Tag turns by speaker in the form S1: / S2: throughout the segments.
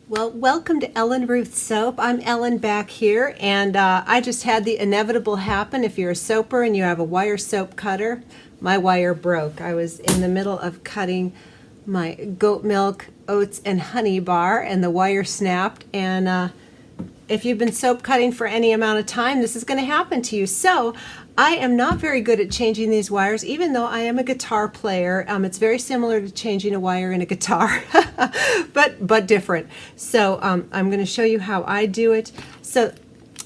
S1: Well, welcome to Ellen Ruth Soap. I'm Ellen back here, and I just had the inevitable happen. If you're a soaper and you have a wire soap cutter, my wire broke. I was in the middle of cutting my goat milk, oats, and honey bar, and the wire snapped. And if you've been soap cutting for any amount of time, this is going to happen to you. So I am not very good at changing these wires, even though I am a guitar player. It's very similar to changing a wire in a guitar, but different. So I'm going to show you how I do it. So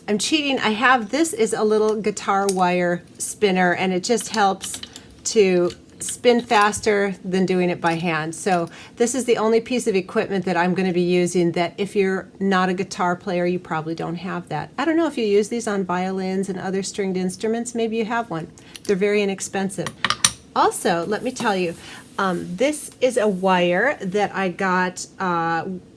S1: I'm cheating. I have, this is a little guitar wire spinner, and it just helps to spin faster than doing it by hand. So this is the only piece of equipment that I'm going to be using that if you're not a guitar player, you probably don't have that. I don't know if you use these on violins and other stringed instruments. Maybe you have one. They're very inexpensive. Also, let me tell you, this is a wire that I got,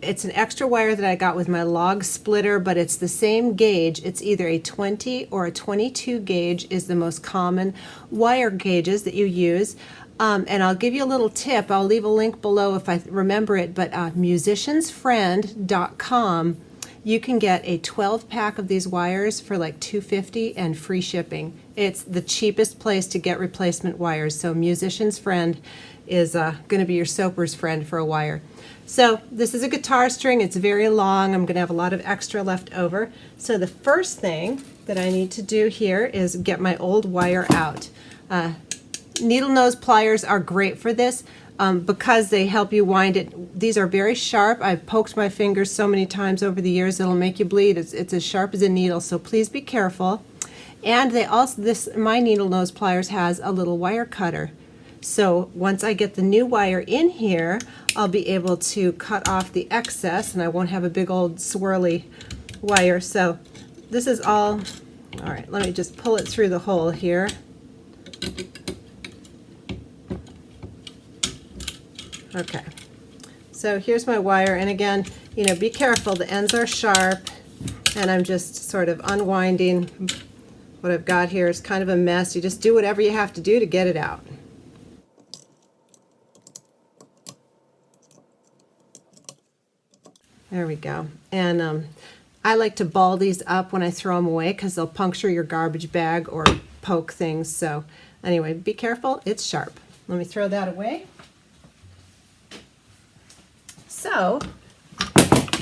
S1: it's an extra wire that I got with my log splitter, but it's the same gauge. It's either a 20 or a 22 gauge is the most common wire gauges that you use. And I'll give you a little tip. I'll leave a link below if I remember it, but musiciansfriend.com, you can get a 12-pack of these wires for like $2.50 and free shipping. It's the cheapest place to get replacement wires. So Musician's Friend is going to be your soaper's friend for a wire. So this is a guitar string. It's very long. I'm going to have a lot of extra left over. So the first thing that I need to do here is get my old wire out. Needle nose pliers are great for this because they help you wind it. These are very sharp. I've poked my fingers so many times over the years it'll make you bleed. It's as sharp as a needle, so please be careful. And they also, my needle nose pliers has a little wire cutter. So once I get the new wire in here, I'll be able to cut off the excess and I won't have a big old swirly wire. So this is all right, let me just pull it through the hole here. Okay, so here's my wire, and again, you know, be careful, the ends are sharp, and I'm just sort of unwinding what I've got here. It's kind of a mess. You just do whatever you have to do to get it out. There we go. And I like to ball these up when I throw them away because they'll puncture your garbage bag or poke things. So anyway, be careful, it's sharp. Let me throw that away. So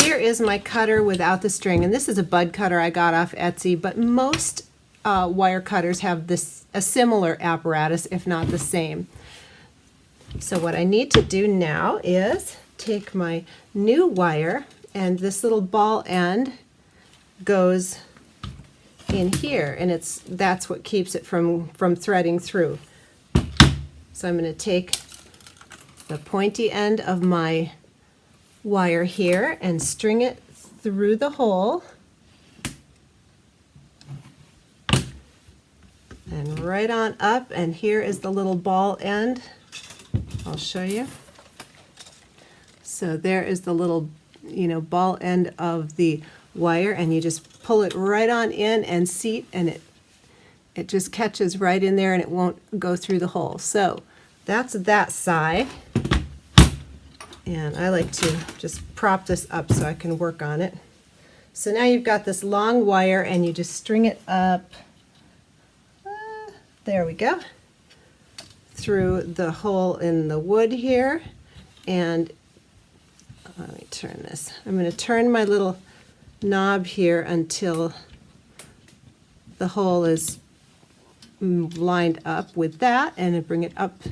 S1: here is my cutter without the string, and this is a bud cutter I got off Etsy, but most wire cutters have a similar apparatus, if not the same. So what I need to do now is take my new wire, and this little ball end goes in here, and that's what keeps it from threading through. So I'm going to take the pointy end of my wire here and string it through the hole and right on up, and here is the little ball end. I'll show you. So there is the little, you know, ball end of the wire, and you just pull it right on in and seat, and it just catches right in there and it won't go through the hole. So that's that side. And I like to just prop this up so I can work on it. So now you've got this long wire and you just string it up, there we go, through the hole in the wood here. And let me turn this. I'm going to turn my little knob here until the hole is lined up with that, and then bring it up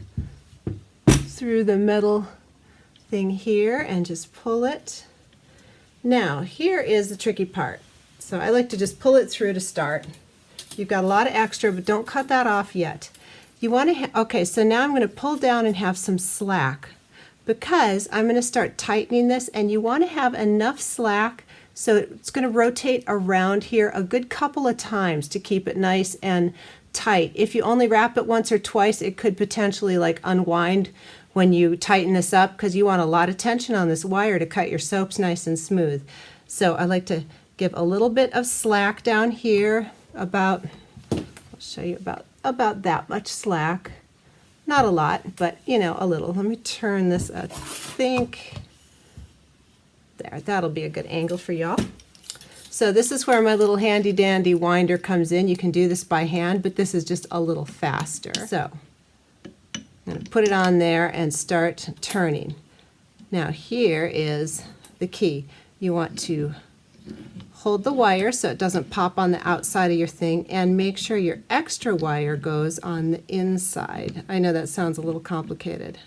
S1: through the metal thing here and just pull it. Now here is the tricky part. So I like to just pull it through to start. You've got a lot of extra, but don't cut that off yet. You want to, okay, so now I'm going to pull down and have some slack because I'm going to start tightening this, and you want to have enough slack so it's going to rotate around here a good couple of times to keep it nice and tight. If you only wrap it once or twice, it could potentially like unwind when you tighten this up, because you want a lot of tension on this wire to cut your soaps nice and smooth. So I like to give a little bit of slack down here, about, I'll show you, about that much slack. Not a lot, but you know, a little. Let me turn this, I think, There, that'll be a good angle for y'all. So this is where my little handy dandy winder comes in. You can do this by hand, but this is just a little faster. So I'm going to put it on there and start turning. Now here is the key. You want to hold the wire so it doesn't pop on the outside of your thing, and make sure your extra wire goes on the inside. I know that sounds a little complicated.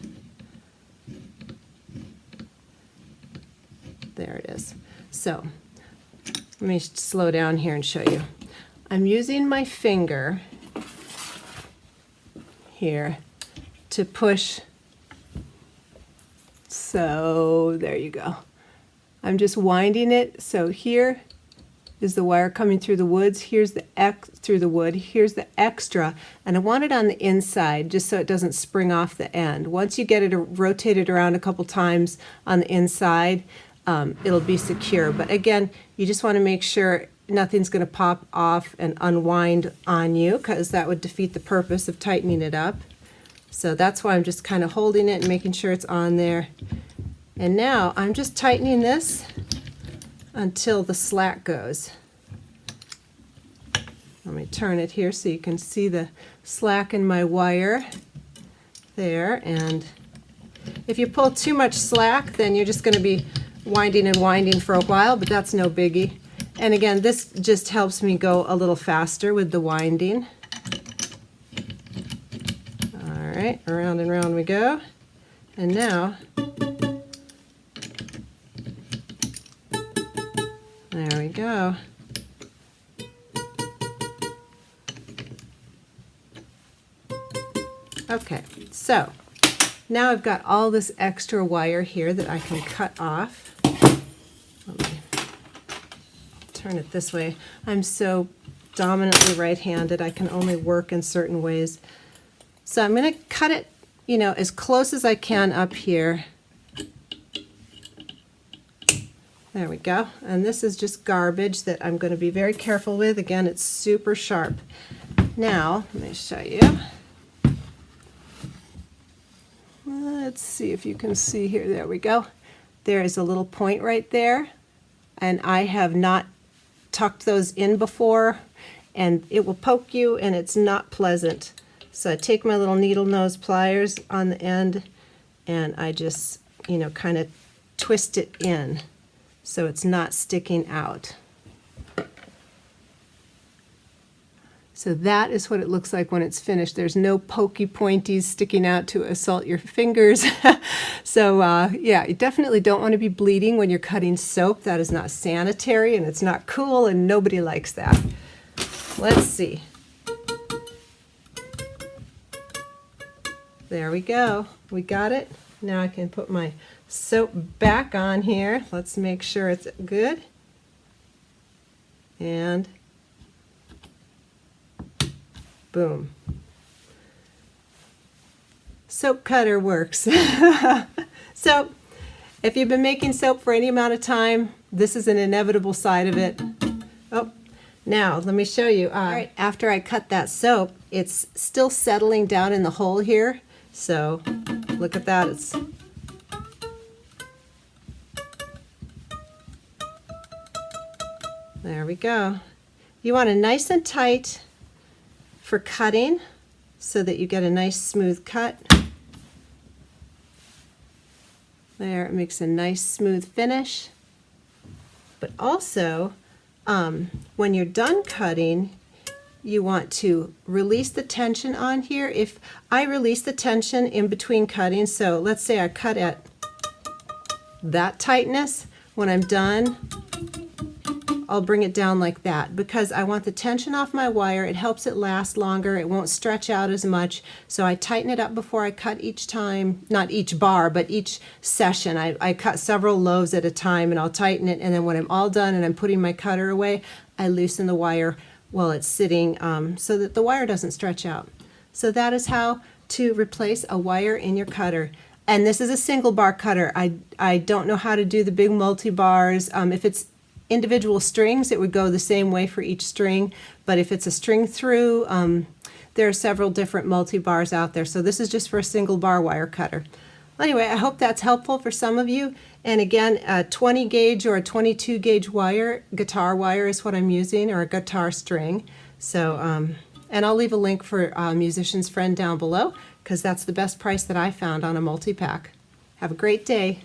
S1: There it is. So let me slow down here and show you. I'm using my finger here to push. So there you go. I'm just winding it. So here is the wire coming through the woods. Here's the through the wood. Here's the extra, and I want it on the inside just so it doesn't spring off the end. Once you get it rotated around a couple times on the inside, it'll be secure. But again, you just want to make sure nothing's going to pop off and unwind on you, because that would defeat the purpose of tightening it up. So that's why I'm just kind of holding it and making sure it's on there. And now I'm just tightening this until the slack goes. Let me turn it here so you can see the slack in my wire there. And if you pull too much slack, then you're just going to be winding and winding for a while, but that's no biggie. And again, this just helps me go a little faster with the winding. All right, around and around we go. And now, there we go. Okay, so now I've got all this extra wire here that I can cut off. Let me turn it this way. I'm so dominantly right-handed, I can only work in certain ways. So I'm going to cut it, as close as I can up here. There we go. And this is just garbage that I'm going to be very careful with. Again, it's super sharp. Now, let me show you. Let's see if you can see here. There we go. There is a little point right there, and I have not tucked those in before, and it will poke you, and it's not pleasant. So I take my little needle nose pliers on the end, and I just, kind of twist it in so it's not sticking out. So that is what it looks like when it's finished. There's no pokey pointies sticking out to assault your fingers. So yeah, you definitely don't want to be bleeding when you're cutting soap. That is not sanitary, and it's not cool, and nobody likes that. Let's see. There we go. We got it. Now I can put my soap back on here. Let's make sure it's good. And boom. Soap cutter works. So if you've been making soap for any amount of time, this is an inevitable side of it. Oh, now let me show you. All right, after I cut that soap, it's still settling down in the hole here. So look at that. It's there we go. You want it nice and tight for cutting so that you get a nice smooth cut. There, it makes a nice smooth finish. But also, when you're done cutting, you want to release the tension on here. If I release the tension in between cutting, so let's say I cut at that tightness, when I'm done, I'll bring it down like that because I want the tension off my wire. It helps it last longer. It won't stretch out as much. So I tighten it up before I cut each time, not each bar, but each session. I cut several loaves at a time, and I'll tighten it. And then when I'm all done and I'm putting my cutter away, I loosen the wire while it's sitting so that the wire doesn't stretch out. So that is how to replace a wire in your cutter. And this is a single bar cutter. I don't know how to do the big multi-bars. If it's individual strings, it would go the same way for each string, but if it's a string through, there are several different multi-bars out there. So this is just for a single bar wire cutter. Anyway, I hope that's helpful for some of you. And again, a 20 gauge or a 22 gauge wire, guitar wire is what I'm using, or a guitar string. So, and I'll leave a link for Musician's Friend down below, because that's the best price that I found on a multi-pack. Have a great day.